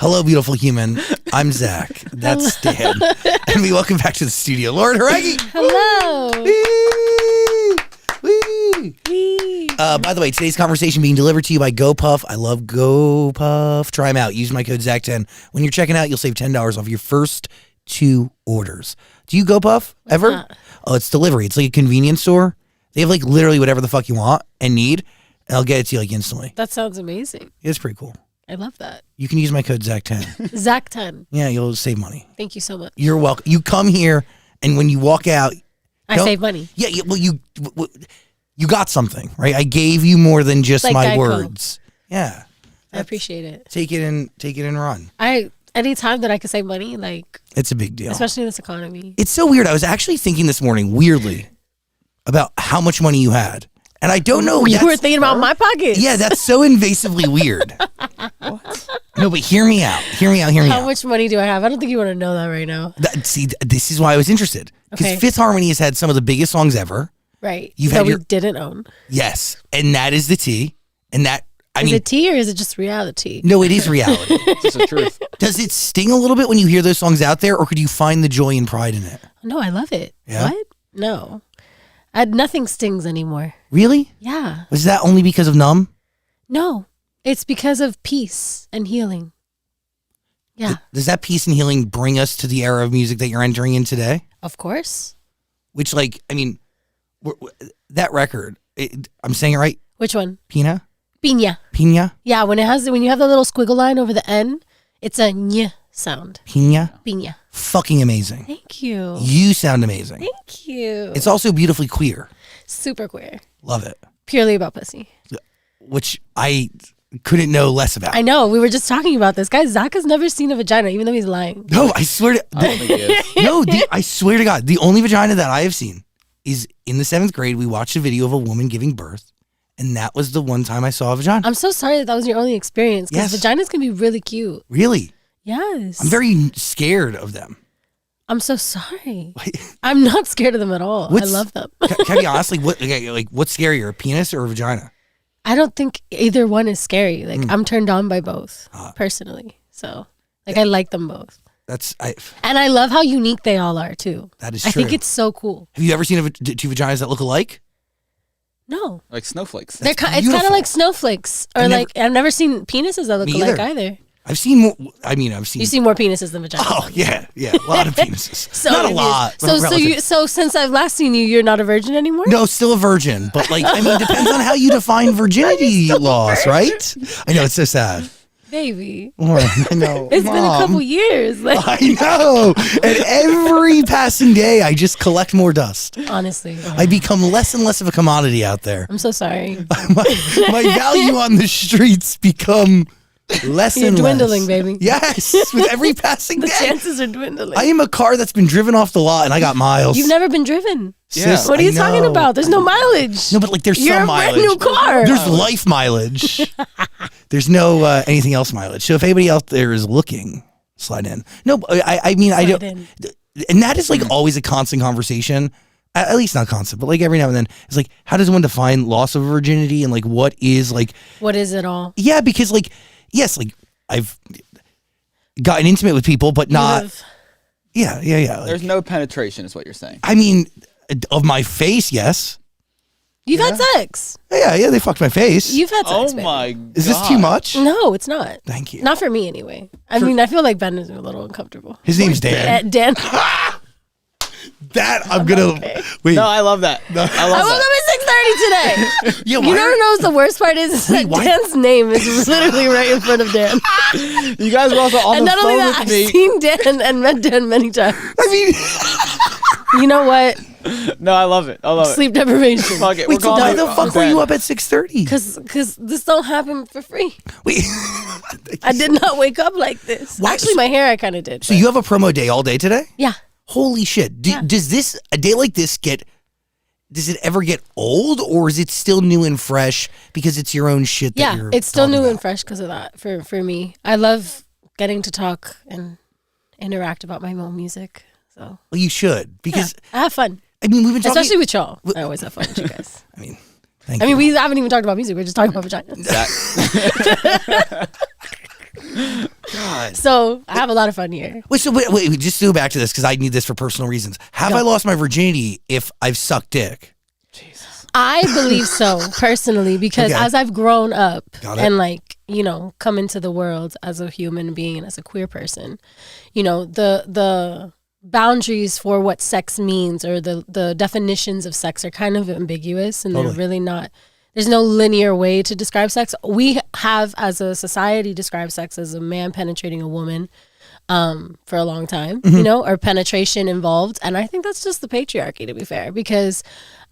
Hello, beautiful human. I'm Zach. That's Dan. And we welcome back to the studio, Lord Jauregui. Hello. Wee. By the way, today's conversation being delivered to you by GoPuff. I love GoPuff. Try them out. Use my code ZAC10. When you're checking out, you'll save $10 off your first 2 orders. Do you GoPuff ever? What's that? Oh, it's delivery. It's like a convenience store. They have like literally whatever the fuck you want and need, and I'll get it to you like instantly. That sounds amazing. It's pretty cool. I love that. You can use my code ZAC10. ZAC10. Yeah, you'll save money. Thank you so much. You're welcome. You come here, and when you walk out, I save money. Yeah, well, you got something, right? I gave you more than just Like my Geico. words. Yeah, I appreciate it. take it and run. Any time that I can save money, like, It's a big deal, especially in this economy. It's so weird. I was actually thinking this morning, weirdly, about how much money you had, and I don't know. You were thinking about my pockets. Yeah, that's so invasively weird. What? No, but hear me out. How much money do I have? I don't think you want to know that right now. See, this is why I was interested. Because Okay. Fifth Harmony has had some of the biggest songs ever. Right. You've that had we your- didn't own. Yes, and that is the T. And that, I Is mean, it tea or is it just reality? no, it is reality. It's just the truth. Does it sting a little bit when you hear those songs out there, or could you find the joy and pride in it? No, I love it. Yeah? What? No. Nothing stings anymore. Really? Yeah. Was that only because of Numb? No. It's because of peace and healing. Yeah. Does that peace and healing bring us to the era of music that you're entering in today? Of course. Which, like, I mean, that record, I'm saying it right? Which one? Pina? Pina. Yeah, when you have the little squiggle line over the N, it's a ny sound. Pina? Pina. Fucking amazing. Thank you. You sound amazing. Thank you. It's also beautifully queer. Super queer. Love it. Purely about pussy. Which I couldn't know less about. I know. We were just talking about this. Guys, Zach has never seen a vagina, even though he's lying. No, I swear to I don't think it is. no, I swear to God, the only vagina that I have seen is in the 7th grade. We watched a video of a woman giving birth, and that was the one time I saw a vagina. I'm so sorry that was your only experience, because Yes. vaginas can be really cute. Really? Yes. I'm very scared of them. I'm so sorry. I'm not scared of them at all. I love them. Can I be honest? Like, what's scarier, a penis or a vagina? I don't think either one is scary. Like, I'm turned on by both, personally. So, like, I like them both. And I love how unique they all are, too. That is I true. think it's so cool. Have you ever seen 2 vaginas that look alike? No. Like snowflakes. It's kind beautiful. of like snowflakes. Or I've never seen penises that look Me alike either. either. I've seen more. I mean, I've seen. You see more penises than vaginas. Oh yeah, a lot of penises. So Not a if you- lot. So relative. so since I've last seen you, you're not a virgin anymore? No, still a virgin, but like, I mean, depends on how you define virginity loss, right? I know, it's so sad. Baby. I know. It's been a couple years. Like, I know. And every passing day, I just collect more dust. honestly. I become less and less of a commodity out there. I'm so sorry. My value on the streets become less You're and dwindling, less. baby. Yes, with every passing The day. chances are dwindling. I am a car that's been driven off the lot, and I got miles. You've never been driven. Sis, What are I you talking know. about? There's no mileage. No, but like there's You're some a mileage. brand new car. There's life mileage. There's no anything else mileage. So if anybody out there is looking, slide in. No, I mean I Slide don't. in. And that is like always a constant conversation. At least not constant, but like every now and then, it's like, how does one define loss of virginity, and like what is like? What is it all? Yeah, because like yes, like I've gotten intimate with people, but not. Yeah. Like, There's no penetration, is what you're saying. I mean, of my face, yes. You've had sex. Yeah, they fucked my face. You've had sex. Oh baby. my god. Is this too much? No, it's not. Thank you. Not for me, anyway. I mean, I feel like Ben is a little uncomfortable. His name's Dan. Dan. That I'm gonna wait. No, I love that. I I love woke that. up at 6:30 today. Yeah, You don't know what the worst part is that why- Dan's name is literally right in front of Dan. You guys were also on And the not only phone that, with I've me. seen Dan and met Dan many times. I mean, You know what? No, I love it. I love it. Sleep deprivation. Fuck it. wait. We're So calling why it the fuck were Ben. you up at 6:30? Because this don't happen for free. Wait. I did not wake up like this. Why- Actually, my hair I kind of did. So you have a promo day all day today? Yeah. Holy shit! Does a day like this Does it ever get old, or is it still new and fresh because it's your own shit? That Yeah, you're it's still talking new about? and fresh because of that. For me, I love getting to talk and interact about my own music. So Well, you should, because I have fun, I mean we've been talking. especially with y'all. I always have fun with you guys. I mean, thank I you. mean, we haven't even talked about music. We're just talking about vaginas. God. God. So I have a lot of fun here. Wait, just to go back to this because I need this for personal reasons. Have I lost my virginity if I've sucked dick? Jesus. I believe so, personally, because as I've grown up and like, you know, come into the world as a human being and as a queer person, you know, the boundaries for what sex means or the definitions of sex are kind of ambiguous, and they're really not, there's no linear way to describe sex. We have, as a society, described sex as a man penetrating a woman for a long time, you know, or penetration involved. And I think that's just the patriarchy, to be fair, because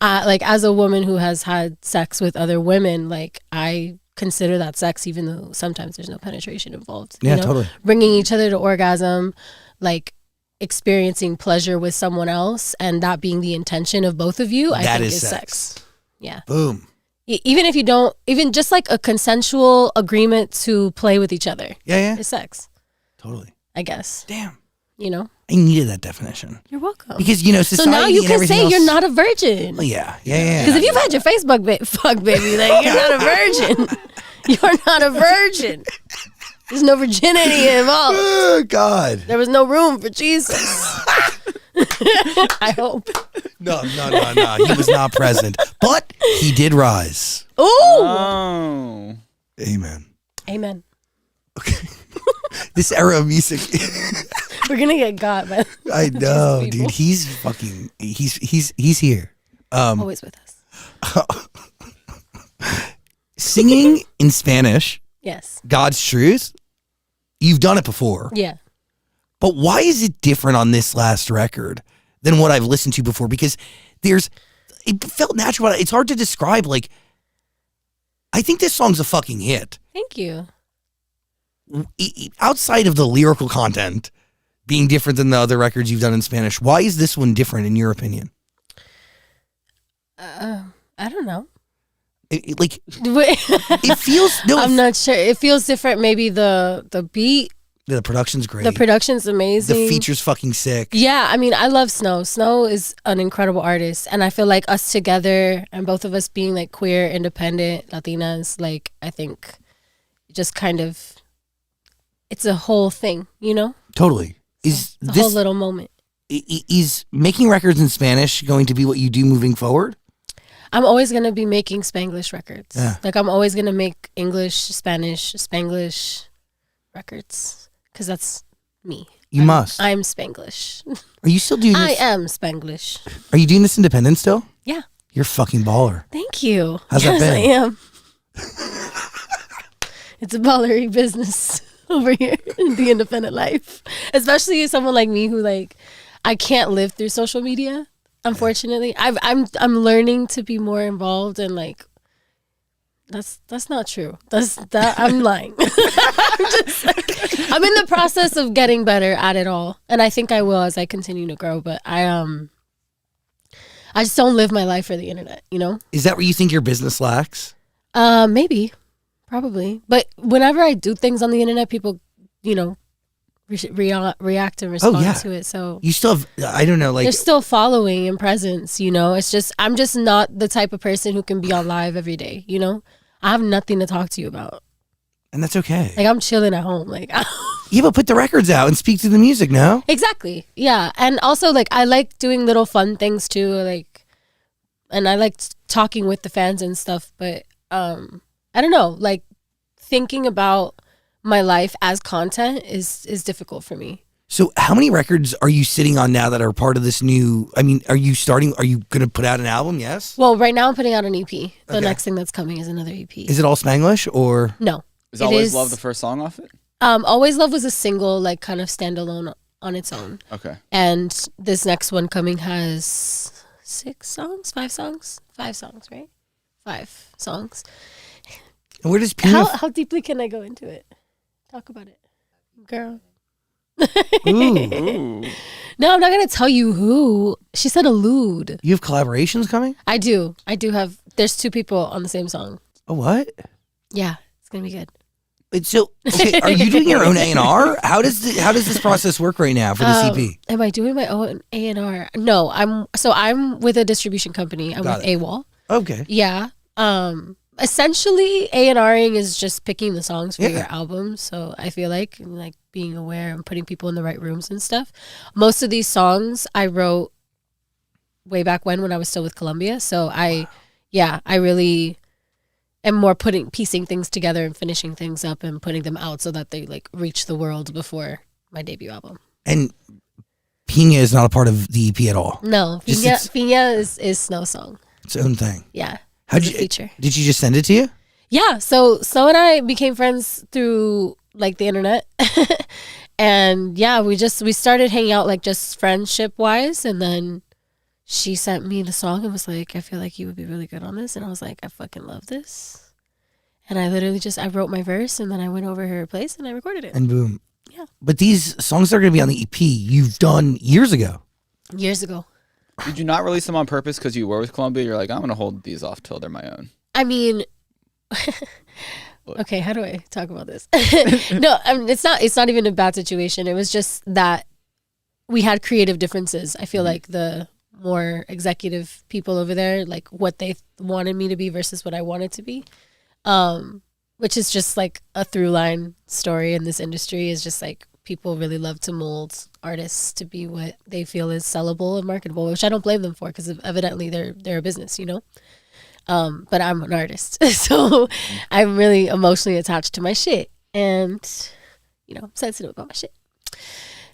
like as a woman who has had sex with other women, like I consider that sex, even though sometimes there's no penetration involved. Yeah, you know? totally. Bringing each other to orgasm, like experiencing pleasure with someone else, and that being the intention of both of you, I think is sex. Yeah. Boom. Even if you don't, even just like a consensual agreement to play with each other. Yeah. It's sex. Totally. I guess. Damn. You know? I needed that definition. You're welcome. Because, you know, society. So now you can say else, you're not a virgin. Well, yeah. Because if you've had your Facebook fuck, baby, like you're not a virgin. You're not a virgin. There's no virginity involved. Oh, God. There was no room for Jesus. I hope. No. He was not present. But he did rise. Ooh. Oh. Amen. Amen. Okay. This era of music. We're gonna get got by I know, dude. He's fucking. He's here. Always with us. Singing in Spanish. Yes. God's truth. You've done it before. Yeah. But why is it different on this last record than what I've listened to before? Because it felt natural. It's hard to describe. Like, I think this song's a fucking hit. Thank you. Outside of the lyrical content being different than the other records you've done in Spanish, why is this one different in your opinion? I don't know. It feels. No, I'm not sure. It feels different. Maybe the beat. The production's great. The production's amazing. The feature's fucking sick. Yeah, I mean, I love Snow. Snow is an incredible artist, and I feel like us together, and both of us being like queer, independent Latinas, like I think, just kind of, it's a whole thing, you know. Totally. Is a whole little moment. Is making records in Spanish going to be what you do moving forward? I'm always going to be making Spanglish records. Yeah. Like I'm always going to make English, Spanish, Spanglish records because that's me. You must. I'm Spanglish. Are you still doing this? I am Spanglish. Are you doing this independent still? Yeah. You're a fucking baller. Thank you. How's that been? I am. It's a ballery business over here in the independent life. Especially someone like me who like, I can't live through social media. Unfortunately, I'm learning to be more involved, and like that's not true. I'm lying. I'm in the process of getting better at it all, and I think I will as I continue to grow. But I just don't live my life for the internet. You know? Is that where you think your business lacks? Maybe, probably. But whenever I do things on the internet, people, you know, react and respond to it. So you still have, I don't know, like there's still following and presence, you know. It's just I'm just not the type of person who can be on live every day, you know. I have nothing to talk to you about, and that's okay. Like I'm chilling at home, like yeah, but put the records out and speak to the music now. Exactly, yeah. And also like I like doing little fun things too, like, and I like talking with the fans and stuff. But I don't know, like thinking about my life as content is difficult for me. So how many records are you sitting on now that are part of this new, I mean, are you going to put out an album? Yes. Well, right now I'm putting out an EP. The next thing that's coming is another EP. Is it all Spanglish or? No. Is Always Love the first song off it? Always Love was a single, like kind of standalone on its own. Okay. And this next one coming has 5 songs, right? 5 songs. And where does Pina? How deeply can I go into it? Talk about it, girl. Ooh. No, I'm not gonna tell you who. She said allude. You have collaborations coming? I do have. There's 2 people on the same song. Oh, what? Yeah, it's gonna be good. So, okay, are you doing your own A&R? How does this process work right now for this EP? Am I doing my own A&R? No, I'm with a distribution company. I'm with AWOL. Okay. Yeah. Essentially, A&Ring is just picking the songs for your album. So I feel like being aware and putting people in the right rooms and stuff. Most of these songs I wrote way back when I was still with Columbia. So I really am more piecing things together and finishing things up and putting them out so that they like reach the world before my debut album. And Pina is not a part of the EP at all. No, Pina is Snow Song. Its own thing. Yeah. How'd you feature? Did she just send it to you? Yeah. So Snow and I became friends through like the internet. And yeah, we started hanging out like just friendship wise, and then she sent me the song and was like, I feel like you would be really good on this. And I was like, I fucking love this. And I literally I wrote my verse and then I went over her place and I recorded it. And boom. Yeah. But these songs are going to be on the EP you've done years ago. Years ago. Did you not release them on purpose because you were with Columbia? You're like, I'm going to hold these off till they're my own. I mean, okay, how do I talk about this? No, it's not even a bad situation. It was just that we had creative differences. I feel like the more executive people over there, like what they wanted me to be versus what I wanted to be, which is just like a through line story in this industry, is just like people really love to mold artists to be what they feel is sellable and marketable, which I don't blame them for because evidently they're a business, you know. But I'm an artist, so I'm really emotionally attached to my shit, and you know, I'm sensitive about my shit.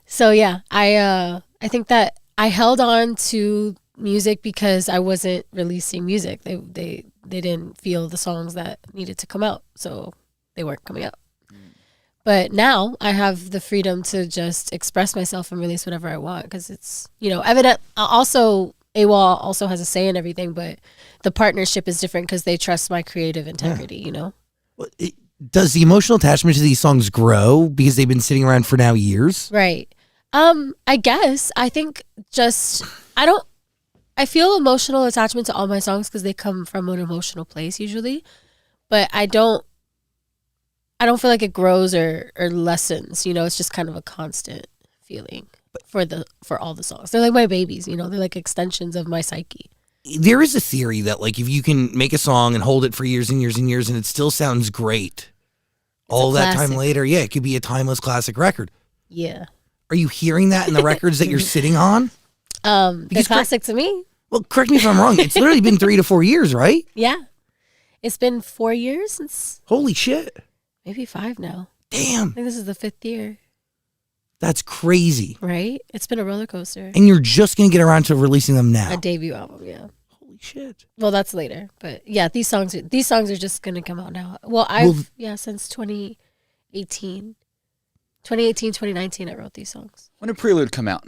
So yeah, I think that I held on to music because I wasn't releasing music. They didn't feel the songs that needed to come out, so they weren't coming out. But now I have the freedom to just express myself and release whatever I want because it's, you know, evident. Also, AWOL also has a say in everything, but the partnership is different because they trust my creative integrity, you know? Well, does the emotional attachment to these songs grow because they've been sitting around for now years? Right. I guess. I think just, I feel emotional attachment to all my songs because they come from an emotional place usually, but I don't feel like it grows or lessens, you know? It's just kind of a constant feeling for all the songs. They're like my babies, you know? They're like extensions of my psyche. There is a theory that like if you can make a song and hold it for years and years and years and it still sounds great, all that time later, yeah, it could be a timeless classic record. Yeah. Are you hearing that in the records that you're sitting on? They're classic to me. Well, correct me if I'm wrong. It's literally been 3 to 4 years, right? Yeah. It's been 4 years since. Holy shit. Maybe 5 now. Damn. I think this is the 5th year. That's crazy. Right? It's been a roller coaster. And you're just going to get around to releasing them now. A debut album, yeah. Holy shit. Well, that's later. But yeah, these songs are just going to come out now. Well, since 2018. 2019, I wrote these songs. When did Prelude come out?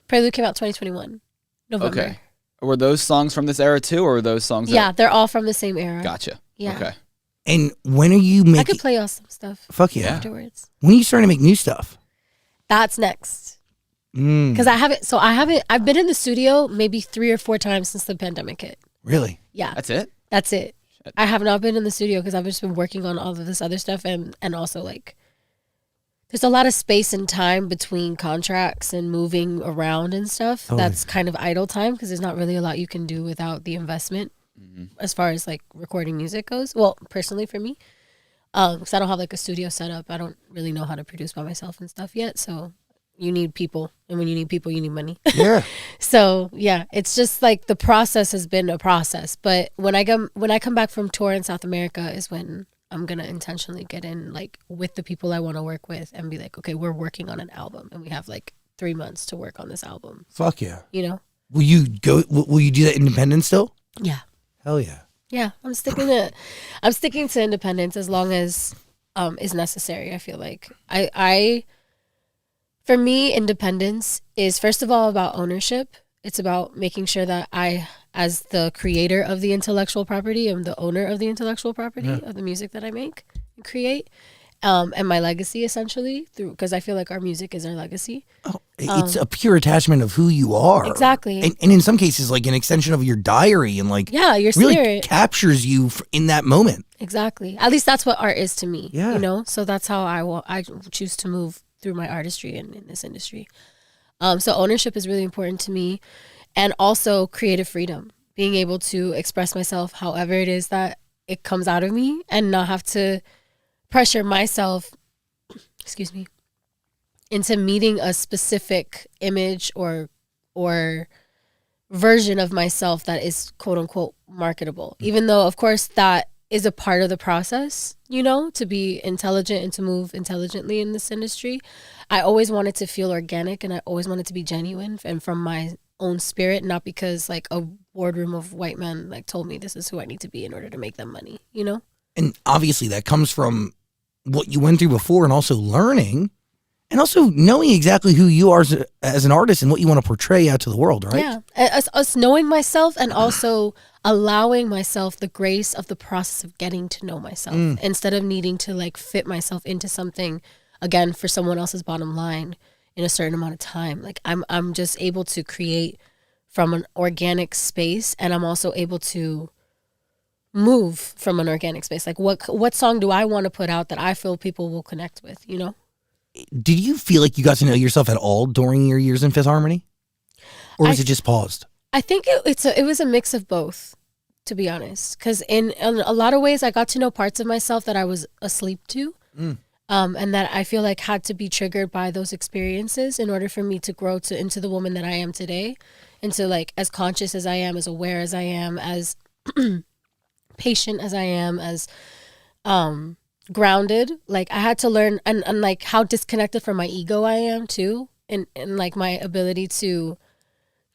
Prelude came out 2021, November. Okay. Were those songs from this era too, or were those songs? Yeah, they're all from the same era. Gotcha. Yeah. Okay. And when are you making... I could play y'all some stuff. Fuck yeah. Afterwards. When are you starting to make new stuff? That's next. Because I've been in the studio maybe 3 or 4 times since the pandemic hit. Really? Yeah. That's it? That's it. Shit. I have not been in the studio because I've just been working on all of this other stuff and also like there's a lot of space and time between contracts and moving around and stuff. Totally. That's kind of idle time because there's not really a lot you can do without the investment as far as like recording music goes. Well, personally for me, because I don't have like a studio set up. I don't really know how to produce by myself and stuff yet. So you need people. And when you need people, you need money. Yeah. So yeah, it's just like the process has been a process. But when I come back from tour in South America is when I'm going to intentionally get in like with the people I want to work with and be like, okay, we're working on an album and we have like 3 months to work on this album. Fuck yeah. You know? Will you do that independent still? Yeah. Hell yeah. Yeah. I'm sticking to independence as long as is necessary. I feel like for me, independence is first of all about ownership. It's about making sure that I, as the creator of the intellectual property, am the owner of the intellectual property of the music that I make and create, and my legacy essentially, because I feel like our music is our legacy. Oh, it's a pure attachment of who you are. Exactly. And in some cases, like an extension of your diary and like your really spirit captures you in that moment. Exactly. At least that's what art is to me. Yeah. You know, so that's how I choose to move through my artistry in this industry. So ownership is really important to me, and also creative freedom, being able to express myself however it is that it comes out of me and not have to pressure myself, into meeting a specific image or version of myself that is quote unquote marketable. Even though, of course, that is a part of the process, you know, to be intelligent and to move intelligently in this industry. I always wanted to feel organic, and I always wanted to be genuine and from my own spirit, not because like a boardroom of white men like told me this is who I need to be in order to make them money, you know? And obviously that comes from what you went through before, and also learning, and also knowing exactly who you are as an artist and what you want to portray out to the world, right? Yeah, us knowing myself, and also allowing myself the grace of the process of getting to know myself instead of needing to like fit myself into something, again, for someone else's bottom line in a certain amount of time. Like I'm just able to create from an organic space, and I'm also able to move from an organic space. Like what song do I want to put out that I feel people will connect with, you know? Did you feel like you got to know yourself at all during your years in Fifth Harmony? Or was it just paused? I think it was a mix of both, to be honest. Because in a lot of ways, I got to know parts of myself that I was asleep to. And that I feel like had to be triggered by those experiences in order for me to grow into the woman that I am today. Into like as conscious as I am, as aware as I am, as patient as I am, as grounded. Like I had to learn and like how disconnected from my ego I am too, and like my ability to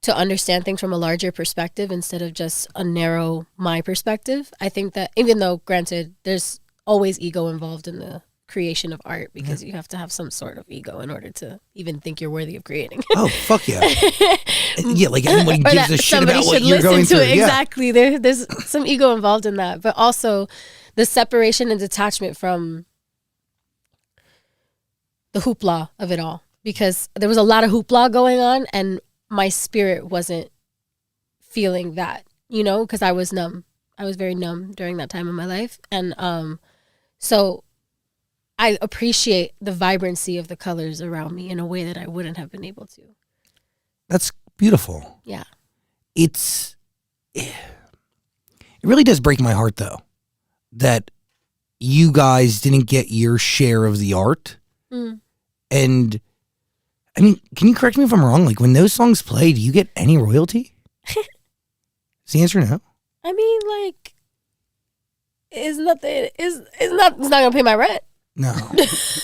understand things from a larger perspective instead of just a narrow my perspective. I think that even though granted there's always ego involved in the creation of art, because you have to have some sort of ego in order to even think you're worthy of creating. Oh, fuck yeah. Yeah, like anybody gives a shit about what you're going through. Exactly. There's some ego involved in that, but also the separation and detachment from the hoopla of it all, because there was a lot of hoopla going on and my spirit wasn't feeling that, you know, because I was numb. I was very numb during that time of my life. And so I appreciate the vibrancy of the colors around me in a way that I wouldn't have been able to. That's beautiful. Yeah. It really does break my heart, though, that you guys didn't get your share of the art. And I mean, can you correct me if I'm wrong? Like when those songs play, do you get any royalty? Is the answer no? I mean, like, it's not gonna pay my rent. No.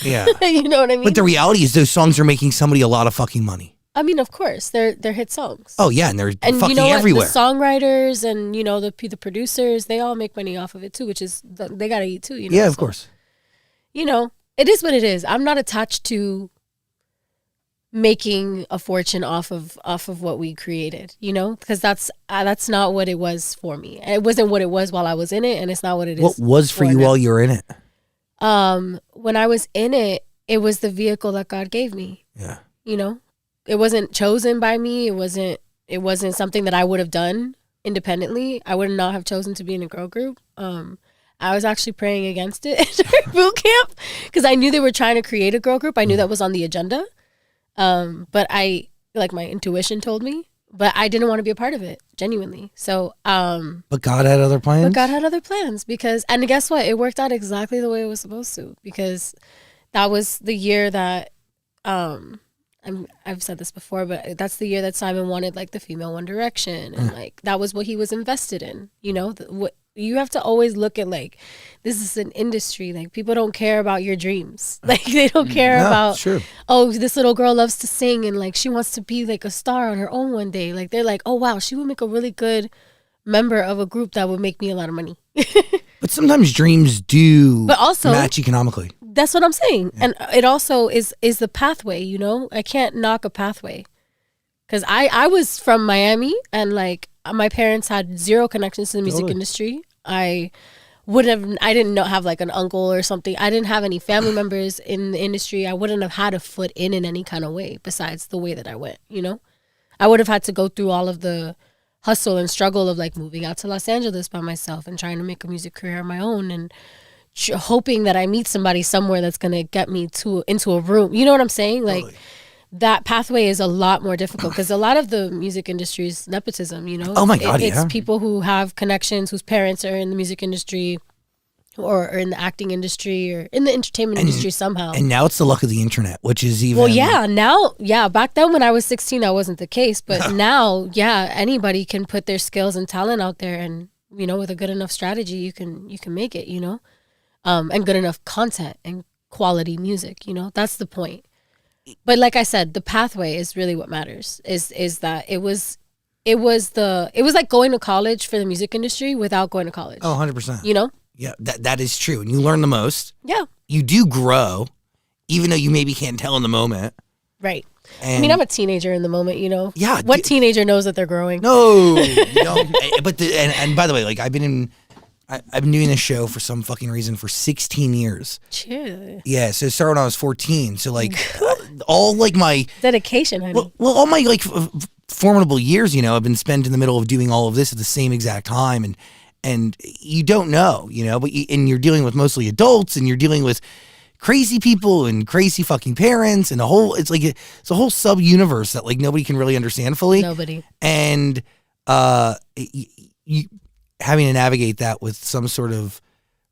Yeah. You know what I mean? But the reality is those songs are making somebody a lot of fucking money. I mean, of course, they're hit songs. Oh yeah, and they're fucking you know what? everywhere. The songwriters and you know the producers, they all make money off of it too, which is they gotta eat too. You know? Yeah, of course. You know, it is what it is. I'm not attached to making a fortune off of what we created. You know, because that's not what it was for me. It wasn't what it was while I was in it, and it's not what it is. What was for you while you were in it? When I was in it, it was the vehicle that God gave me. Yeah. You know, it wasn't chosen by me. It wasn't something that I would have done independently. I would not have chosen to be in a girl group. I was actually praying against it during boot camp because I knew they were trying to create a girl group. I knew that was on the agenda. But my intuition told me, but I didn't want to be a part of it, genuinely. So, but God had other plans? But God had other plans and guess what? It worked out exactly the way it was supposed to, because that was the year that, I've said this before, but that's the year that Simon wanted like the female One Direction, and like that was what he was invested in. You know, what you have to always look at, like, this is an industry. Like, people don't care about your dreams. Like, they don't care about, sure. Oh, this little girl loves to sing and like she wants to be like a star on her own one day. Like, they're like, oh wow, she would make a really good member of a group that would make me a lot of money. But sometimes dreams do but also match economically. That's what I'm saying. Yeah. And it also is the pathway, you know? I can't knock a pathway. Because I was from Miami, and like my parents had zero connections to the music industry. I didn't have like an uncle or something. I didn't have any family members in the industry. I wouldn't have had a foot in any kind of way besides the way that I went, you know? I would have had to go through all of the hustle and struggle of like moving out to Los Angeles by myself and trying to make a music career on my own, and hoping that I meet somebody somewhere that's going to get me into a room. You know what I'm saying? Like, that pathway is a lot more difficult because a lot of the music industry is nepotism, you know? Oh my God, It's people who have connections, whose parents are in the music industry, or in the acting industry or in the entertainment industry somehow. And now it's the luck of the internet, which is even... Well, yeah, now, yeah, back then when I was 16, that wasn't the case. But now, yeah, anybody can put their skills and talent out there, and, you know, with a good enough strategy, you can make it, you know, and good enough content and quality music, you know, that's the point. But like I said, the pathway is really what matters, is that it was like going to college for the music industry without going to college. Oh, 100%. You know? Yeah, that is true. And you learn the most. Yeah. You do grow, even though you maybe can't tell in the moment. Right. And I mean, I'm a teenager in the moment, you know? Yeah. What teenager knows that they're growing? No. You don't. But and by the way, like I've been doing this show for some fucking reason for 16 years. Cheers. Yeah, so it started when I was 14. So like all like my dedication, honey. Well, all my like formidable years, you know, I've been spent in the middle of doing all of this at the same exact time, and you don't know, you know, and you're dealing with mostly adults, and you're dealing with crazy people and crazy fucking parents, and it's a whole sub universe that like nobody can really understand fully. Nobody. And you having to navigate that with some sort of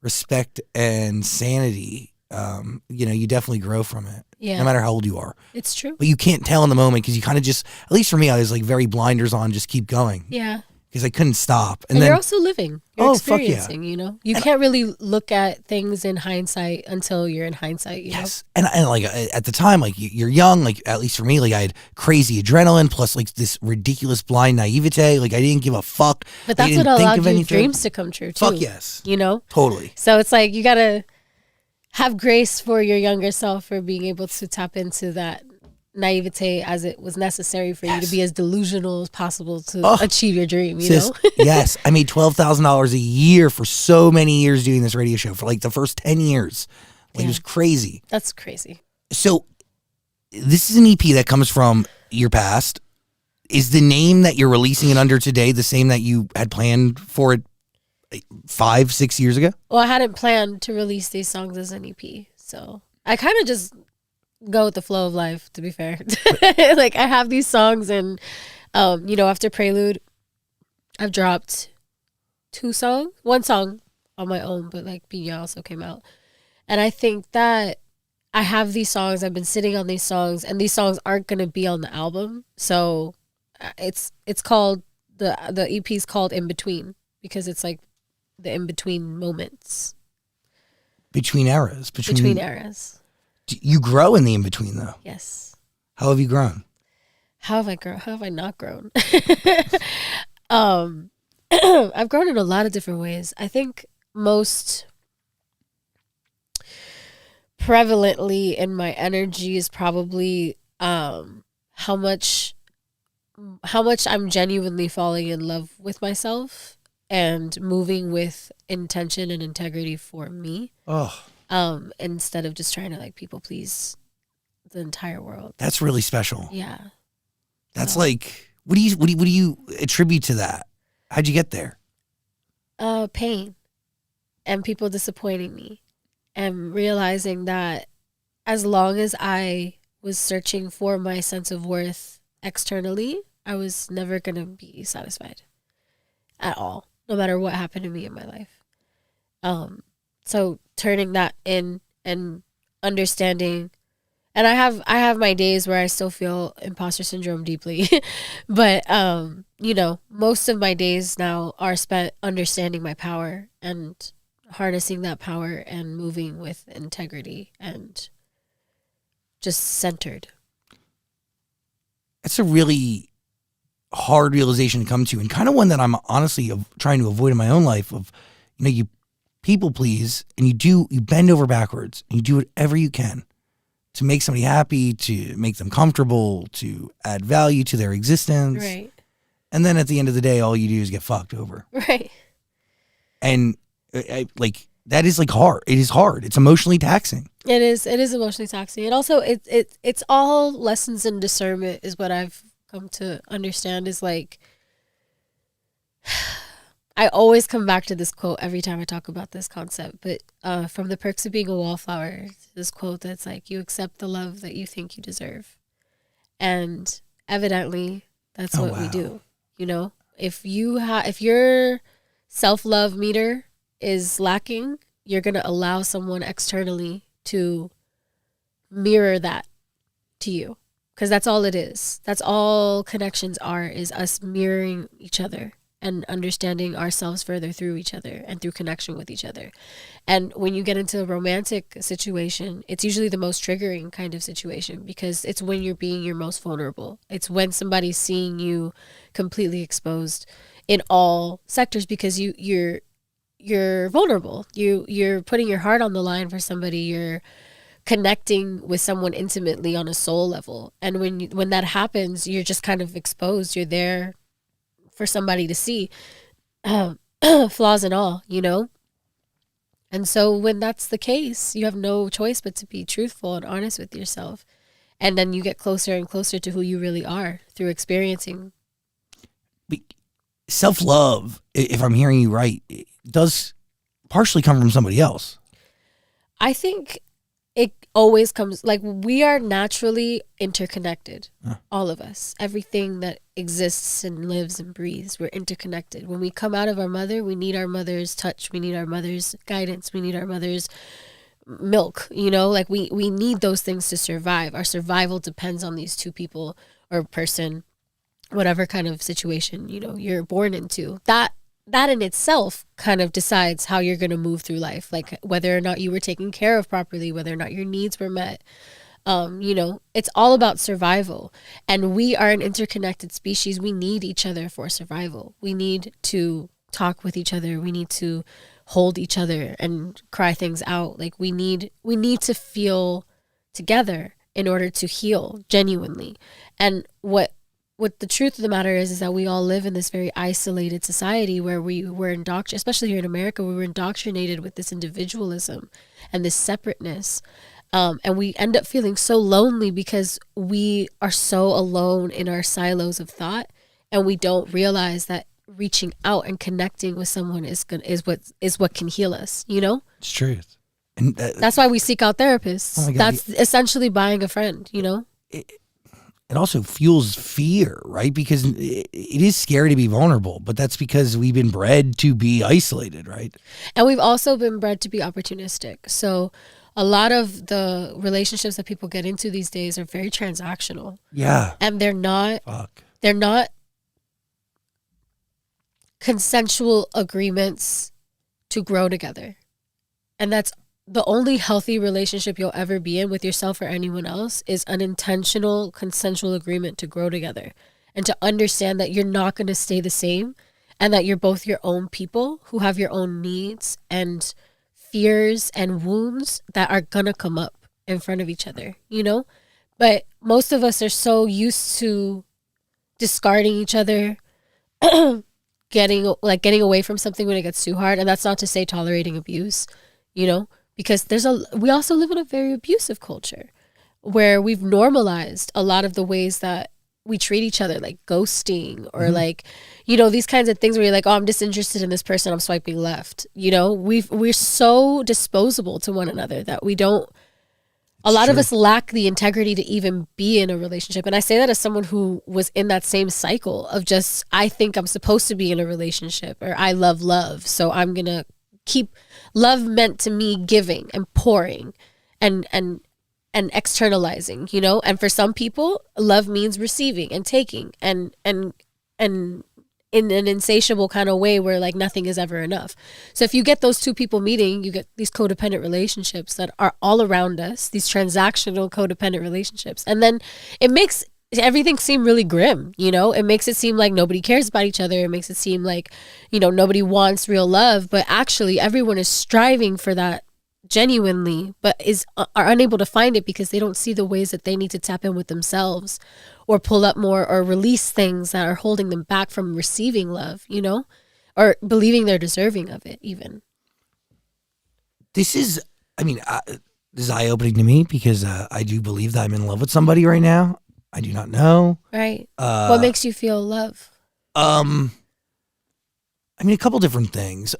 respect and sanity, you know, you definitely grow from it. Yeah. No matter how old you are. It's true. But you can't tell in the moment because you kind of just, at least for me, I was like very blinders on, just keep going. Yeah. Because I couldn't stop. And then, you're also living. You're experiencing, fuck yeah. You know? You can't really look at things in hindsight until you're in hindsight, you know? And like at the time, like you're young, like at least for me, like I had crazy adrenaline plus like this ridiculous blind naivete. Like I didn't give a fuck. But that's what allowed your dreams to come true too. Fuck yes. You know? Totally. So it's like you gotta have grace for your younger self for being able to tap into that naivete as it was necessary for you to be as delusional as possible to achieve your dream, you know? Yes. I made $12,000 a year for so many years doing this radio show for like the first 10 years. Like, it was crazy. That's crazy. So this is an EP that comes from your past. Is the name that you're releasing it under today the same that you had planned for it 5-6 years ago? Well, I hadn't planned to release these songs as an EP, so I kind of just go with the flow of life, to be fair. Like I have these songs, and you know, after Prelude I've dropped 2 songs, 1 song on my own, but like Pina also came out. And I think that I have these songs, I've been sitting on these songs, and these songs aren't going to be on the album. So it's called, the EP is called In Between, because it's like the in between moments. Between eras. Between eras. You grow in the in between though. Yes. How have you grown? How have I grown? How have I not grown? I've grown in a lot of different ways. I think most prevalently in my energy is probably how much I'm genuinely falling in love with myself and moving with intention and integrity for me. Oh. Instead of just trying to like people please the entire world. That's really special. Yeah. That's like, what do you attribute to that? How'd you get there? Pain and people disappointing me, and realizing that as long as I was searching for my sense of worth externally, I was never going to be satisfied at all, no matter what happened to me in my life. So turning that in and understanding, and I have my days where I still feel imposter syndrome deeply, but you know, most of my days now are spent understanding my power and harnessing that power and moving with integrity and just centered. It's a really hard realization to come to, and kind of one that I'm honestly trying to avoid in my own life. Of, you know, you people please, and you bend over backwards, and you do whatever you can to make somebody happy, to make them comfortable, to add value to their existence. Right. And then at the end of the day, all you do is get fucked over. Right. And like, that is like hard. It is hard. It's emotionally taxing. It is emotionally taxing. And also it's all lessons in discernment is what I've come to understand, is like, I always come back to this quote every time I talk about this concept, but from The Perks of Being a Wallflower, this quote that's like, you accept the love that you think you deserve. And evidently that's what we do. You know, if your self-love meter is lacking, you're going to allow someone externally to mirror that to you. Because that's all it is. That's all connections are, is us mirroring each other and understanding ourselves further through each other and through connection with each other. And when you get into a romantic situation, it's usually the most triggering kind of situation, because it's when you're being your most vulnerable. It's when somebody's seeing you completely exposed in all sectors, because you're vulnerable. You're putting your heart on the line for somebody. You're connecting with someone intimately on a soul level. And when that happens, you're just kind of exposed. You're there for somebody to see, flaws and all, you know? And so when that's the case, you have no choice but to be truthful and honest with yourself. And then you get closer and closer to who you really are through experiencing. Self-love, if I'm hearing you right, does partially come from somebody else. I think it always comes, like, we are naturally interconnected, all of us. Everything that exists and lives and breathes, we're interconnected. When we come out of our mother, we need our mother's touch, we need our mother's guidance, we need our mother's milk, you know, like we need those things to survive. Our survival depends on these two people or person, whatever kind of situation, you know, you're born into. That in itself kind of decides how you're going to move through life, like whether or not you were taken care of properly, whether or not your needs were met. You know, it's all about survival. And we are an interconnected species. We need each other for survival. We need to talk with each other. We need to hold each other and cry things out. Like we need to feel together in order to heal genuinely. And what the truth of the matter is that we all live in this very isolated society where we were indoctrinated, especially here in America, we were indoctrinated with this individualism and this separateness. And we end up feeling so lonely because we are so alone in our silos of thought, and we don't realize that reaching out and connecting with someone is what can heal us, you know? It's true. And that's why we seek out therapists. Oh my God, that's essentially buying a friend, you know? It also fuels fear, right? Because it is scary to be vulnerable, but that's because we've been bred to be isolated, right? And we've also been bred to be opportunistic. So a lot of the relationships that people get into these days are very transactional. Yeah. And they're not consensual agreements to grow together. And that's the only healthy relationship you'll ever be in with yourself or anyone else, is an intentional, consensual agreement to grow together and to understand that you're not going to stay the same, and that you're both your own people who have your own needs and fears and wounds that are going to come up in front of each other, you know? But most of us are so used to discarding each other, getting away from something when it gets too hard. And that's not to say tolerating abuse, you know? Because we also live in a very abusive culture where we've normalized a lot of the ways that we treat each other, like ghosting or like, you know, these kinds of things where you're like, oh, I'm disinterested in this person, I'm swiping left. You know, we're so disposable to one another that we don't, a lot of us lack the integrity to even be in a relationship. And I say that as someone who was in that same cycle of just, I think I'm supposed to be in a relationship, or I love love, so I'm going to keep love meant to me giving and pouring and externalizing, you know? And for some people, love means receiving and taking and in an insatiable kind of way where like nothing is ever enough. So if you get those two people meeting, you get these codependent relationships that are all around us, these transactional codependent relationships. And then it makes everything seem really grim, you know? It makes it seem like nobody cares about each other. It makes it seem like, you know, nobody wants real love, but actually everyone is striving for that genuinely, but are unable to find it because they don't see the ways that they need to tap in with themselves or pull up more or release things that are holding them back from receiving love, you know, or believing they're deserving of it even. This is eye-opening to me because I do believe that I'm in love with somebody right now. I do not know. Right. What makes you feel love? A couple different things.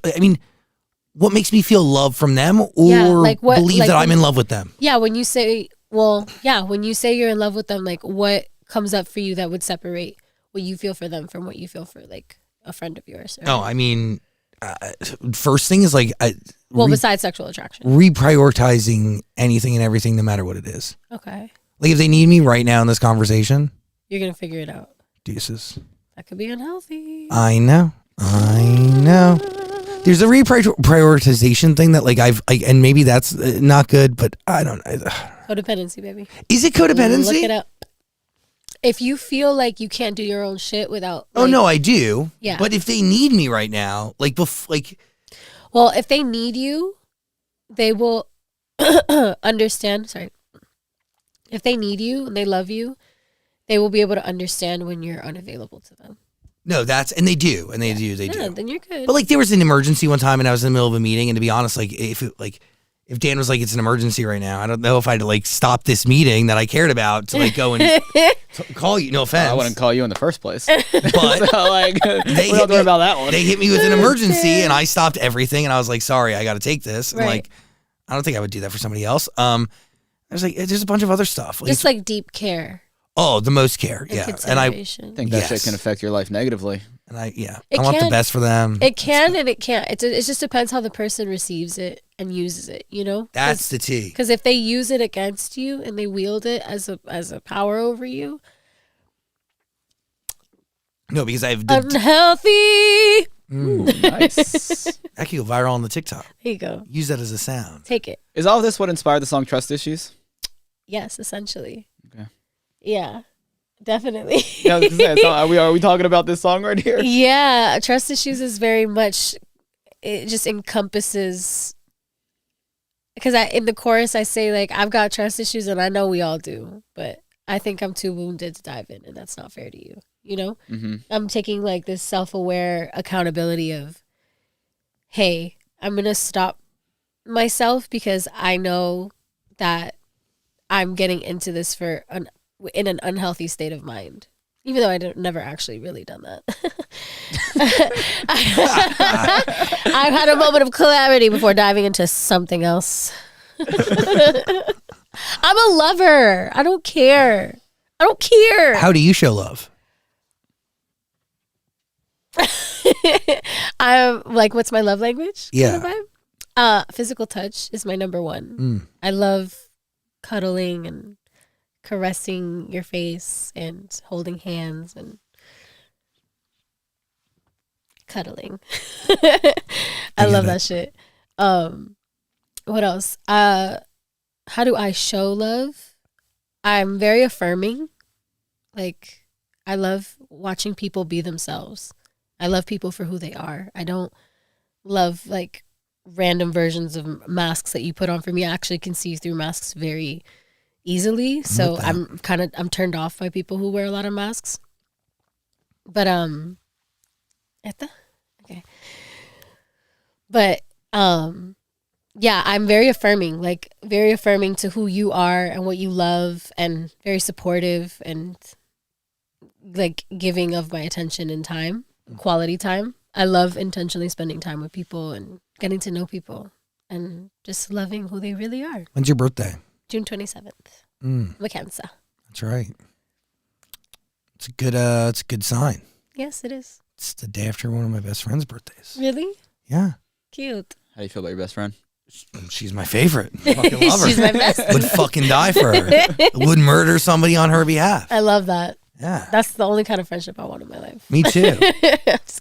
What makes me feel love from them, or believe that I'm in love with them? Yeah, when you say you're in love with them, like what comes up for you that would separate what you feel for them from what you feel for like a friend of yours? Or... first thing is like, besides sexual attraction, reprioritizing anything and everything, no matter what it is. Okay. Like if they need me right now in this conversation, you're gonna figure it out. Deuces. That could be unhealthy. I know. There's a reprioritization thing that like and maybe that's not good, but I don't know. Codependency, baby. Is it codependency? Look it up. If you feel like you can't do your own shit without, oh no, I do. Yeah. But if they need me right now, well, if they need you, they will understand. Sorry. If they need you and they love you, they will be able to understand when you're unavailable to them. No, and they do. They do. Then you're good. But like there was an emergency one time and I was in the middle of a meeting, and to be honest, like if Dan was like, it's an emergency right now, I don't know if I'd like stop this meeting that I cared about to like go and call you. No offense. I wouldn't call you in the first place. But so, like, we don't worry about that one. They hit me with an emergency and I stopped everything and I was like, sorry, I got to take this. And right. like, I don't think I would do that for somebody else. I was like, there's a bunch of other stuff. Just like deep care. Oh, the most care. Yeah. And I think that shit can affect your life negatively. And I want the best for them. It can and it can't. It just depends how the person receives it and uses it, you know? That's the tea. Because if they use it against you and they wield it as a power over you. No, because I have unhealthy. Ooh, nice. That could go viral on the TikTok. There you go. Use that as a sound. Take it. Is all of this what inspired the song Trust Issues? Yes, essentially. Okay. Yeah. Definitely. Yeah, are we talking about this song right here? Yeah, Trust Issues is very much, it just encompasses, because in the chorus I say like, I've got trust issues and I know we all do, but I think I'm too wounded to dive in and that's not fair to you, you know? Mm-hmm. I'm taking like this self-aware accountability of, hey, I'm going to stop myself because I know that I'm getting into this in an unhealthy state of mind, even though I never actually really done that. I've had a moment of clarity before diving into something else. I'm a lover. I don't care. How do you show love? I'm like, what's my love language? Yeah. Physical touch is my number one. I love cuddling and caressing your face and holding hands and cuddling. I love that shit. What else? How do I show love? I'm very affirming. Like, I love watching people be themselves. I love people for who they are. I don't love like random versions of masks that you put on. For me, I actually can see through masks very easily, so I'm turned off by people who wear a lot of masks. But yeah, I'm very affirming to who you are and what you love, and very supportive and like giving of my attention and time, quality time. I love intentionally spending time with people and getting to know people and just loving who they really are. When's your birthday? June 27th. Cancer. That's right. It's a good sign. Yes, it is. It's the day after one of my best friend's birthdays. Really? Yeah. Cute. How do you feel about your best friend? She's my favorite. I fucking love her. She's my best. Would fucking die for her. Would murder somebody on her behalf. I love that. Yeah. That's the only kind of friendship I want in my life. Me too.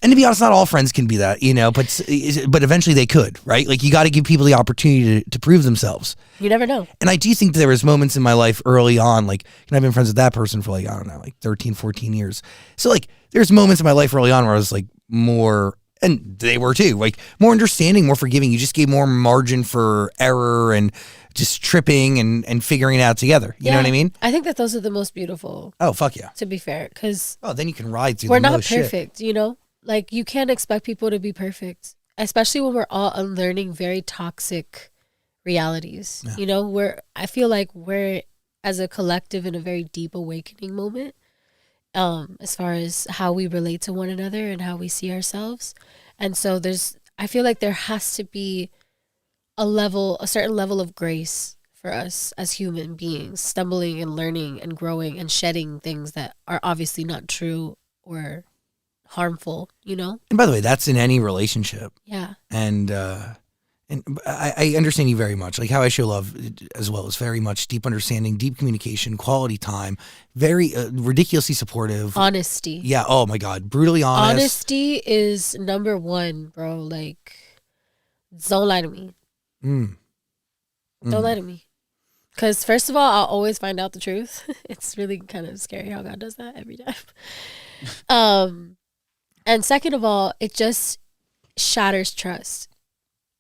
And to be honest, not all friends can be that, you know, but eventually they could, right? Like you got to give people the opportunity to prove themselves. You never know. And I do think there was moments in my life early on, like, and I've been friends with that person for like, I don't know, like 13, 14 years. So like there's moments in my life early on where I was like more, and they were too, like more understanding, more forgiving. You just gave more margin for error and just tripping and figuring it out together. You know what I mean? I think that those are the most beautiful. Oh, fuck yeah. To be fair, because then you can ride through we're the not most perfect, shit. you know? Like you can't expect people to be perfect, especially when we're all unlearning very toxic realities. Yeah. You know, I feel like we're as a collective in a very deep awakening moment, as far as how we relate to one another and how we see ourselves. And so I feel like there has to be a certain level of grace for us as human beings, stumbling and learning and growing and shedding things that are obviously not true or harmful, you know? And by the way, that's in any relationship. Yeah. And I understand you very much. Like how I show love as well is very much deep understanding, deep communication, quality time, very ridiculously supportive. Honesty. Yeah. Oh my God. Brutally honest. Honesty is number one, bro. Like, don't lie to me. Don't lie to me. Because first of all, I'll always find out the truth. It's really kind of scary how God does that every time. And second of all, it just shatters trust.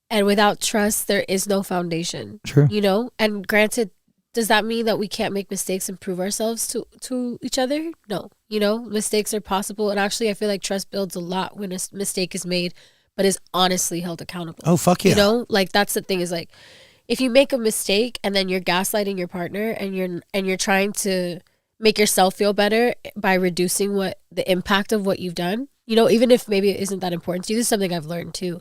And without trust, there is no foundation. True. You know? And granted, does that mean that we can't make mistakes and prove ourselves to each other? No. You know, mistakes are possible. And actually, I feel like trust builds a lot when a mistake is made, but is honestly held accountable. Oh, fuck yeah. You know? Like, that's the thing is like, if you make a mistake and then you're gaslighting your partner and you're trying to make yourself feel better by reducing the impact of what you've done, you know, even if maybe it isn't that important to you, this is something I've learned too.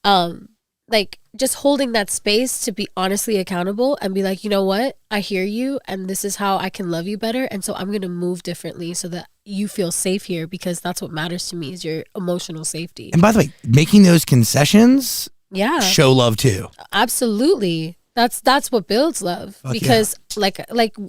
Like just holding that space to be honestly accountable and be like, you know what, I hear you and this is how I can love you better. And so I'm going to move differently so that you feel safe here, because that's what matters to me is your emotional safety. And by the way, making those concessions, show love too. Absolutely. That's what builds love. Fuck because like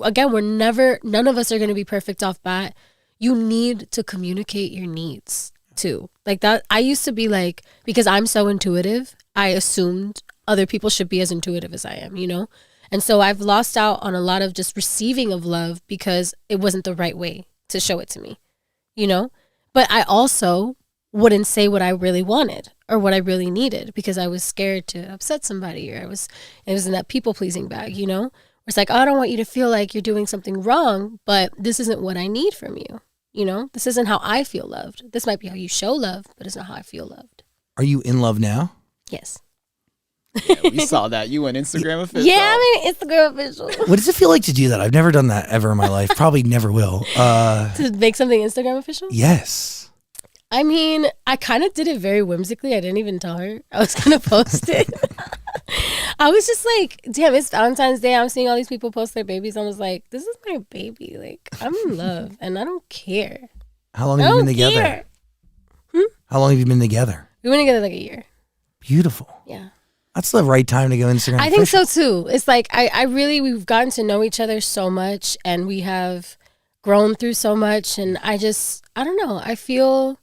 again, none of us are going to be perfect off bat. You need to communicate your needs too. Like that, I used to be like, because I'm so intuitive, I assumed other people should be as intuitive as I am, you know? And so I've lost out on a lot of just receiving of love because it wasn't the right way to show it to me, you know? But I also wouldn't say what I really wanted or what I really needed because I was scared to upset somebody, or it was in that people pleasing bag, you know? Where it's like, oh, I don't want you to feel like you're doing something wrong, but this isn't what I need from you. You know, this isn't how I feel loved. This might be how you show love, but it's not how I feel loved. Are you in love now? Yes. Yeah, we saw that. You went Instagram official. Yeah, I'm an Instagram official. What does it feel like to do that? I've never done that ever in my life. Probably never will. To make something Instagram official? Yes. I mean, I kind of did it very whimsically. I didn't even tell her I was going to post it. I was just like, damn, it's Valentine's Day. I'm seeing all these people post their babies. I was like, this is my baby. Like, I'm in love and I don't care. How long have you been together? How long have you been together? We've been together like a year. Beautiful. Yeah. That's the right time to go Instagram. I think so too. It's like, we've gotten to know each other so much and we have grown through so much. And I don't know. I feel,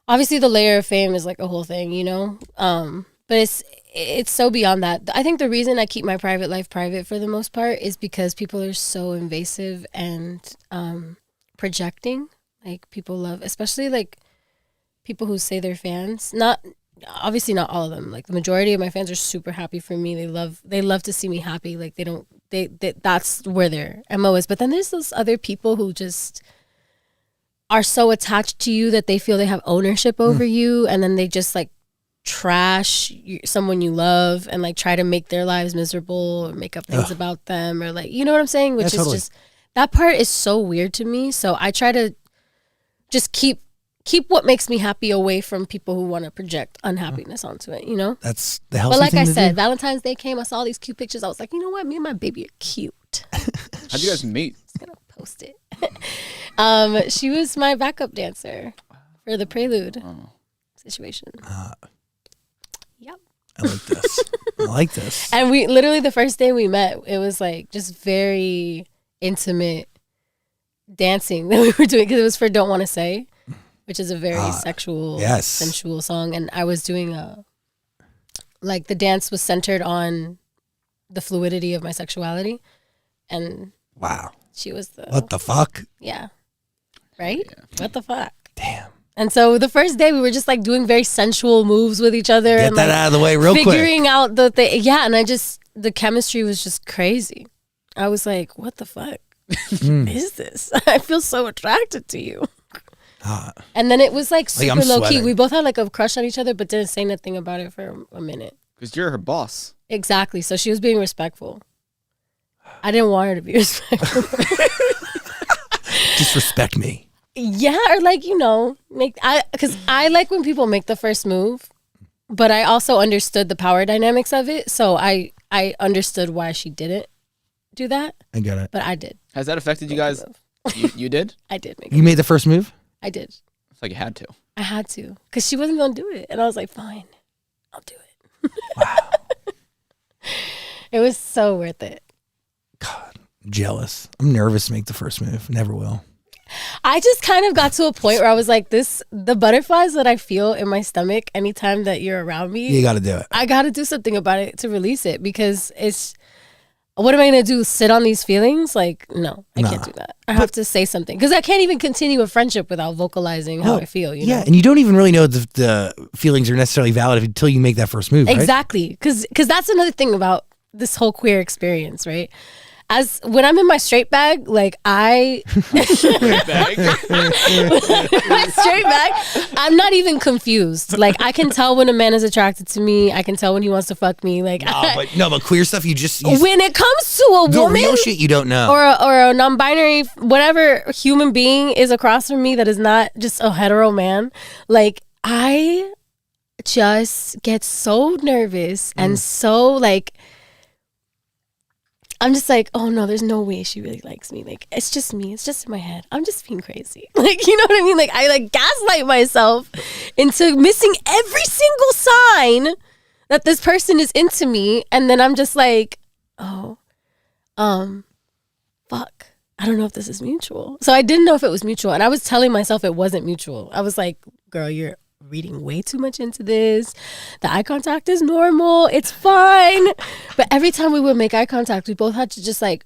obviously the layer of fame is like a whole thing, you know? But it's so beyond that. I think the reason I keep my private life private for the most part is because people are so invasive and projecting. Like people love, especially like people who say they're fans. Obviously not all of them. Like the majority of my fans are super happy for me. They love to see me happy. Like that's where their MO is. But then there's those other people who just are so attached to you that they feel they have ownership over you, and then they just like trash someone you love and like try to make their lives miserable or make up things about them, or like, you know what I'm saying? Which is totally. Just, that part is so weird to me. So I try to just keep what makes me happy away from people who want to project unhappiness onto it, you know? That's the healthy thing. But like I said, do. Valentine's Day came, I saw these cute pictures. I was like, you know what? Me and my baby are cute. How'd you guys meet? I'm just gonna post it. She was my backup dancer for the Prelude situation. Yep. I like this. I like this. And we literally, the first day we met, it was like just very intimate dancing that we were doing, because it was for Don't Want to Say, which is a very sexual, sensual song. And I was doing the dance was centered on the fluidity of my sexuality. And wow. She was what the fuck? Yeah. Right? Yeah. What the fuck? Damn. And so the first day we were just like doing very sensual moves with each other. Get and that like out of the way real quick. Figuring out the thing. Yeah. And the chemistry was just crazy. I was like, what the fuck is this? I feel so attracted to you. And then it was like super low key. We both had like a crush on each other, but didn't say nothing about it for a minute. Because you're her boss. Exactly. So she was being respectful. I didn't want her to be respectful. Just respect me. Yeah, or like, you know, because I like when people make the first move, but I also understood the power dynamics of it. So I understood why she didn't do that. I get it. But I did. Has that affected you guys? You did? I did make You made the first move? I did. It's like you had to. I had to, because she wasn't gonna do it, and I was like, fine, I'll do it. Wow. It was so worth it. God, I'm jealous. I'm nervous to make the first move. Never will. I just kind of got to a point where I was like, the butterflies that I feel in my stomach anytime that you're around me, You got to do it. I got to do something about it to release it, because what am I going to do? Sit on these feelings? Like, no, I can't do that. I have to say something, because I can't even continue a friendship without vocalizing how I feel. You know? And you don't even really know the feelings are necessarily valid until you make that first move, right? Exactly. Because that's another thing about this whole queer experience, right? As when I'm in my straight bag, like my straight bag, I'm not even confused. Like, I can tell when a man is attracted to me. I can tell when he wants to fuck me. Like, but queer stuff, you when it comes to a the woman, real shit you don't know, or a non-binary, whatever human being is across from me that is not just a hetero man, like, I just get so nervous and so like. I'm just like, oh no, there's no way she really likes me. Like, it's just me. It's just in my head. I'm just being crazy. Like, you know what I mean? Like, I like gaslight myself into missing every single sign that this person is into me. And then I'm just like, oh, fuck. I don't know if this is mutual. So I didn't know if it was mutual. And I was telling myself it wasn't mutual. I was like, girl, you're reading way too much into this. The eye contact is normal. It's fine. But every time we would make eye contact, we both had to just like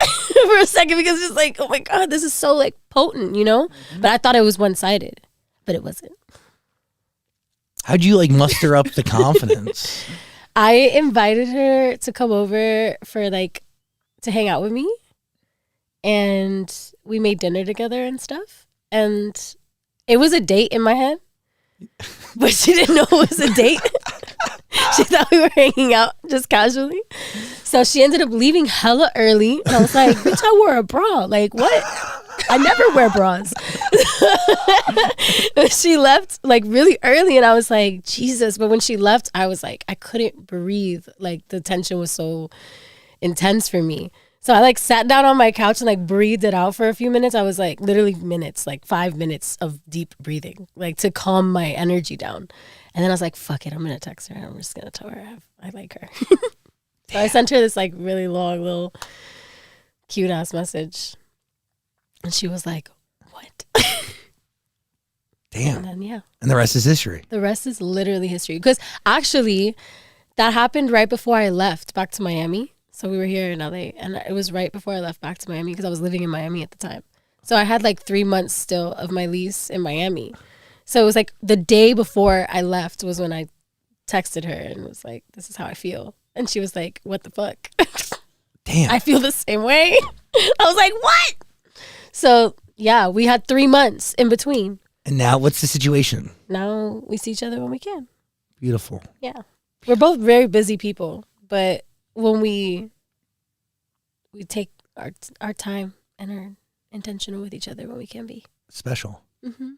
for a second, because it's like, oh my God, this is so like potent, you know? But I thought it was one-sided, but it wasn't. How'd you like muster up the confidence? I invited her to come over for like to hang out with me, and we made dinner together and stuff. And it was a date in my head, but she didn't know it was a date. She thought we were hanging out just casually. So she ended up leaving hella early. And I was like, bitch, I wore a bra. Like, what? I never wear bras. She left like really early, and I was like, Jesus. But when she left, I was like, I couldn't breathe. Like, the tension was so intense for me. So I like sat down on my couch and like breathed it out for a few minutes. I was like literally minutes, like 5 minutes of deep breathing, like to calm my energy down. And then I was like, fuck it, I'm going to text her. I'm just going to tell her I like her. So I sent her this like really long little cute ass message. And she was like, what? Damn. And then, yeah. And the rest is history. The rest is literally history. Because actually that happened right before I left back to Miami. So we were here in LA, and it was right before I left back to Miami, because I was living in Miami at the time. So I had like 3 months still of my lease in Miami. So it was like the day before I left was when I texted her and was like, this is how I feel. And she was like, what the fuck? Damn. I feel the same way. I was like, what? So yeah, we had 3 months in between. And now what's the situation? Now we see each other when we can. Beautiful. Yeah. We're both very busy people, but when we take our time and are intentional with each other when we can be. Special. Mm-hmm.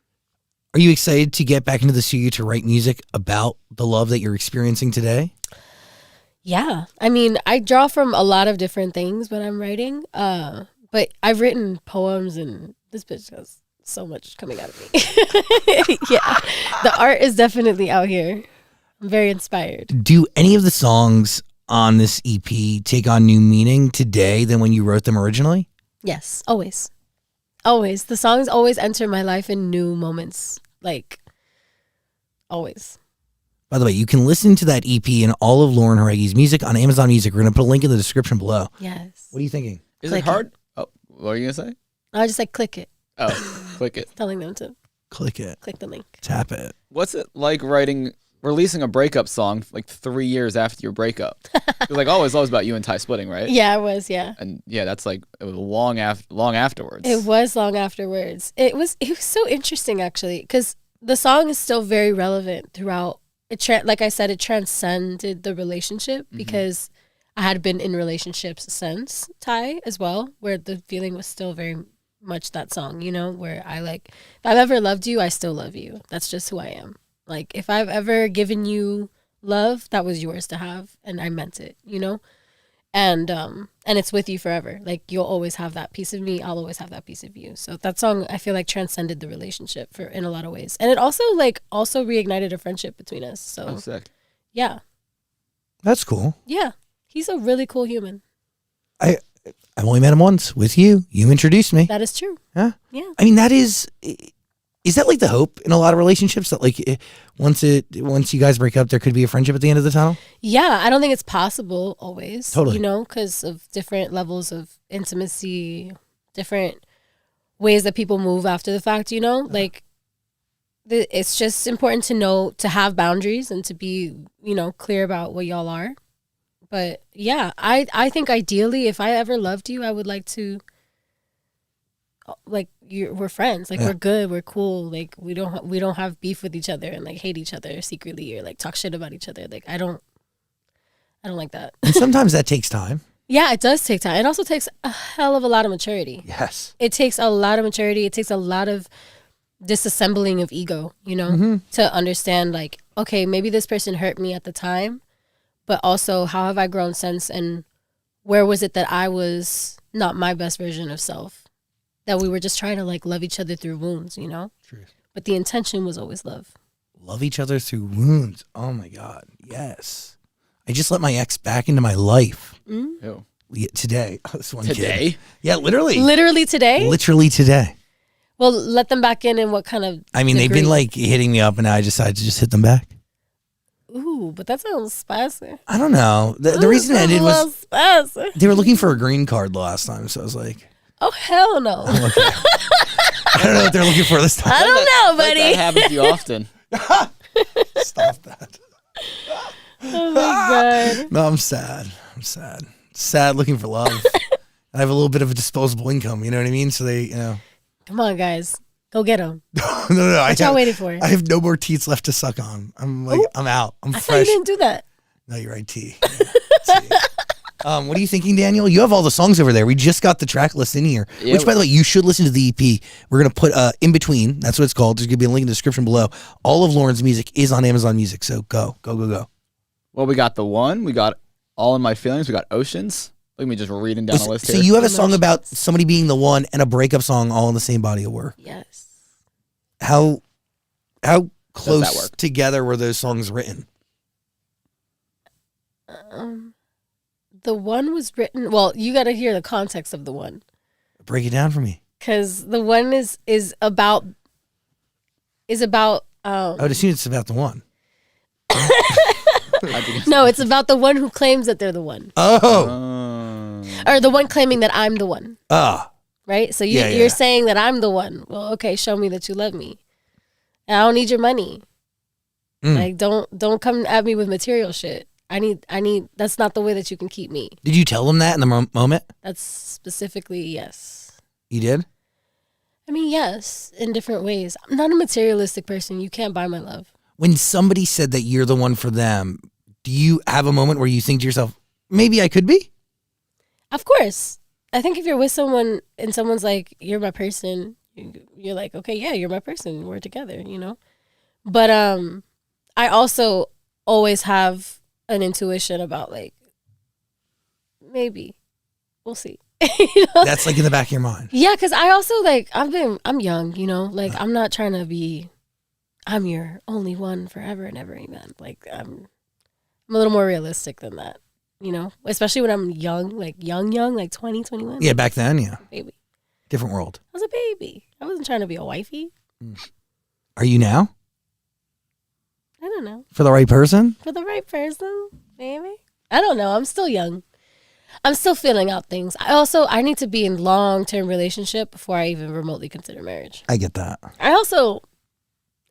Are you excited to get back into the studio to write music about the love that you're experiencing today? Yeah. I mean, I draw from a lot of different things when I'm writing, but I've written poems, and this bitch has so much coming out of me. Yeah. The art is definitely out here. I'm very inspired. Do any of the songs on this EP take on new meaning today than when you wrote them originally? Yes, always. Always. The songs always enter my life in new moments. Like, always. By the way, you can listen to that EP and all of Lauren Jauregui's music on Amazon Music. We're going to put a link in the description below. Yes. What are you thinking? Is it hard? Oh, what are you going to say? I just like click it. Oh, click it. Telling them to Click it. click the link. Tap it. What's it like releasing a breakup song like 3 years after your breakup? Like, always about you and Ty splitting, right? Yeah, it was, yeah. And yeah, that's like, it was long afterwards. It was long afterwards. It was so interesting, actually, because the song is still very relevant throughout. Like I said, it transcended the relationship, because I had been in relationships since Ty as well, where the feeling was still very much that song, you know, where I like, if I've ever loved you, I still love you. That's just who I am. Like, if I've ever given you love, that was yours to have, and I meant it, you know? and it's with you forever. Like you'll always have that piece of me, I'll always have that piece of you. So that song I feel like transcended the relationship for in a lot of ways, and it also reignited a friendship between us. So sick. Yeah, that's cool. Yeah, he's a really cool human. I've only met him once with you. You introduced me. That is true. Huh? Yeah. I mean, that is that like the hope in a lot of relationships that like once you guys break up, there could be a friendship at the end of the tunnel? Yeah, I don't think it's possible always. Totally. You know, because of different levels of intimacy, different ways that people move after the fact, you know? Like, it's just important to know, to have boundaries and to be, you know, clear about what y'all are. But yeah, I think ideally, if I ever loved you, I would like to, like, we're friends, like we're good, we're cool, like we don't have beef with each other and like hate each other secretly or like talk shit about each other. Like I don't like that. And sometimes that takes time. Yeah, it does take time. It also takes a hell of a lot of maturity. Yes, it takes a lot of maturity. It takes a lot of disassembling of ego, you know, to understand like, okay, maybe this person hurt me at the time, but also how have I grown since, and where was it that I was not my best version of self? That we were just trying to like love each other through wounds, you know? Truth. But the intention was always love. Love each other through wounds. Oh my God. Yes. I just let my ex back into my life. Ew. Yeah, today. This one Today? kid. Yeah, literally. Literally today? Literally today. Well, let them back in what kind of I mean, they've been like hitting me up and I decided to just hit them back. Ooh, but that sounds spicy. I don't know. The reason it ended was spicy. they were looking for a green card the last time. So I was like, oh, hell no. okay. I don't know what they're looking for this time. I don't know, buddy. That happens to you often. Stop that. Oh, my God. No, I'm sad. Sad looking for love. I have a little bit of a disposable income. You know what I mean? So they, you know. Come on, guys. Go get them. No. What y'all waiting for? I have no more teats left to suck on. I'm like, Ooh. I'm out. I'm I fresh. thought you didn't do that. No, you're right, T. Yeah, T. What are you thinking, Daniel? You have all the songs over there. We just got the track list in here, which, by the way, you should listen to the EP. We're going to put in between. That's what it's called. There's going to be a link in the description below. All of Lauren's music is on Amazon Music. So go. Well, we got The One. We got All in My Feelings. We got Oceans. Look at me just reading down the list so here. you have a song about somebody being the one and a breakup song all in the same body of work. Yes. How close together were those songs written? The One was written. Well, you got to hear the context of The One. Break it down for me. Because The One is about. I would assume it's about the one. No, it's about the one who claims that they're the one. Oh. Or the one claiming that I'm the one. Right? So you're saying that I'm the one. Well, okay, show me that you love me. And I don't need your money. Like, don't come at me with material shit. I need, that's not the way that you can keep me. Did you tell them that in the moment? That's specifically, yes. You did? I mean, yes, in different ways. I'm not a materialistic person. You can't buy my love. When somebody said that you're the one for them, do you have a moment where you think to yourself, maybe I could be? Of course. I think if you're with someone and someone's like, you're my person, you're like, okay, yeah, you're my person. We're together, you know? But I also always have an intuition about like, maybe. We'll see. You know? That's like in the back of your mind. Yeah, because I also like, I'm young, you know? Like, I'm not trying to be, I'm your only one forever and ever, amen. Like, I'm a little more realistic than that, you know? Especially when I'm young, like 20, 21. Yeah, back then, yeah. Baby. Different world. I was a baby. I wasn't trying to be a wifey. Are you now? I don't know. For the right person? For the right person, maybe. I don't know. I'm still young. I'm still feeling out things. I need to be in long-term relationship before I even remotely consider marriage. I get that. I also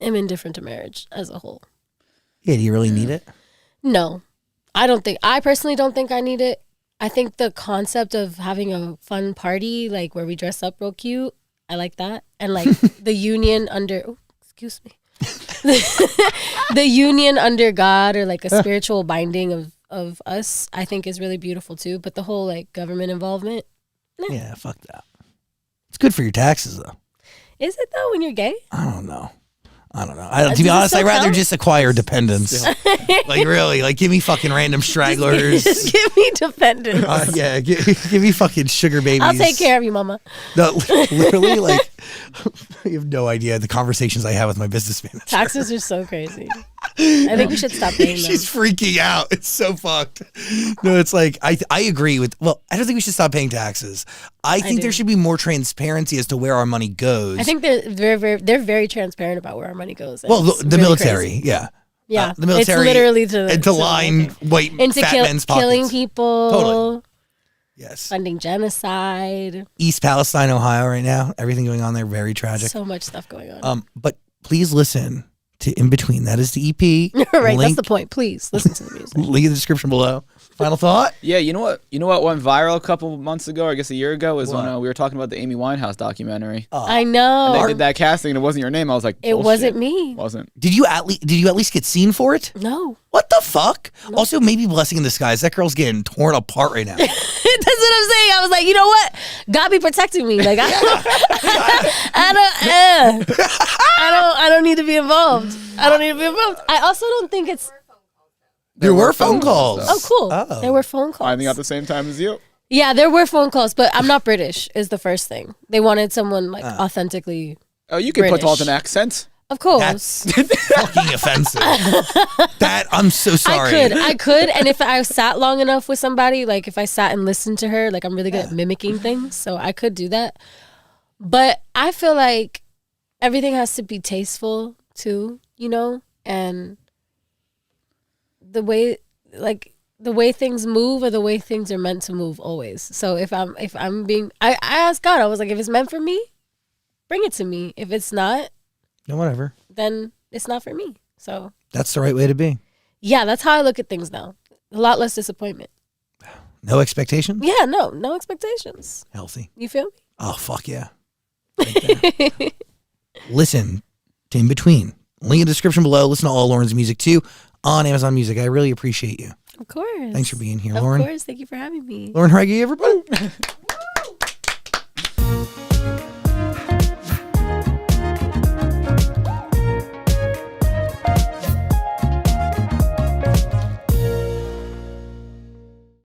am indifferent to marriage as a whole. Yeah, do you really need it? No. I personally don't think I need it. I think the concept of having a fun party, like where we dress up real cute, I like that. And like the union under, excuse me, the union under God, or like a spiritual binding of us, I think is really beautiful too. But the whole like government involvement. Yeah, fuck that. It's good for your taxes though. Is it though when you're gay? I don't know. I don't know. To be honest, I'd rather just acquire dependents. Like really, like give me fucking random stragglers. Just give me dependents. Yeah, give me fucking sugar babies. I'll take care of you, mama. No, literally, like you have no idea the conversations I have with my business manager. Taxes are so crazy. I think we should stop paying them. She's freaking out. It's so fucked. No, it's like I agree with. Well, I don't think we should stop paying taxes. I think there should be more transparency as to where our money goes. I think they're very transparent about where our money goes. Well, the really military, crazy. yeah. Yeah, the military, it's literally to line white into fat men's pockets. Killing people. Totally. Yes. Funding genocide. East Palestine, Ohio, right now. Everything going on there, very tragic. So much stuff going on. But please listen to In Between. That is the EP. Right, that's the point. Please listen to the music. Link in the description below. Final thought? Yeah, you know what? You know what went viral a couple months ago, or I guess a year ago, was when we were talking about the Amy Winehouse documentary. I know. And they did that casting, and it wasn't your name. I was like, it wasn't me. Wasn't. Did you at least get seen for it? No. What the fuck? No. Also, maybe blessing in disguise. That girl's getting torn apart right now. That's what I'm saying. I was like, you know what? God be protecting me. Like I don't need to be involved. I don't need to be involved. I also don't think it's. There were phone calls. Oh, cool. Oh. There were phone calls. I think at the same time as you. Yeah, there were phone calls, but I'm not British is the first thing. They wanted someone like authentically Oh, you can British. put an accent. Of course. That's fucking offensive. I'm so sorry. I could. And if I sat long enough with somebody, like if I sat and listened to her, like I'm really good at mimicking things. So I could do that. But I feel like everything has to be tasteful too, you know? And the way things move are the way things are meant to move always. So if I'm being, I asked God, I was like, if it's meant for me, bring it to me. If it's not, no, whatever. Then it's not for me. So that's the right way to be. Yeah, that's how I look at things now. A lot less disappointment. No expectations? Yeah, no expectations. Healthy. You feel me? Oh, fuck yeah. Right listen to In Between. Link in the description below. Listen to all Lauren's music too on Amazon Music. I really appreciate you. Of course. Thanks for being here, Lauren. Of course. Thank you for having me. Lauren Jauregui, everybody.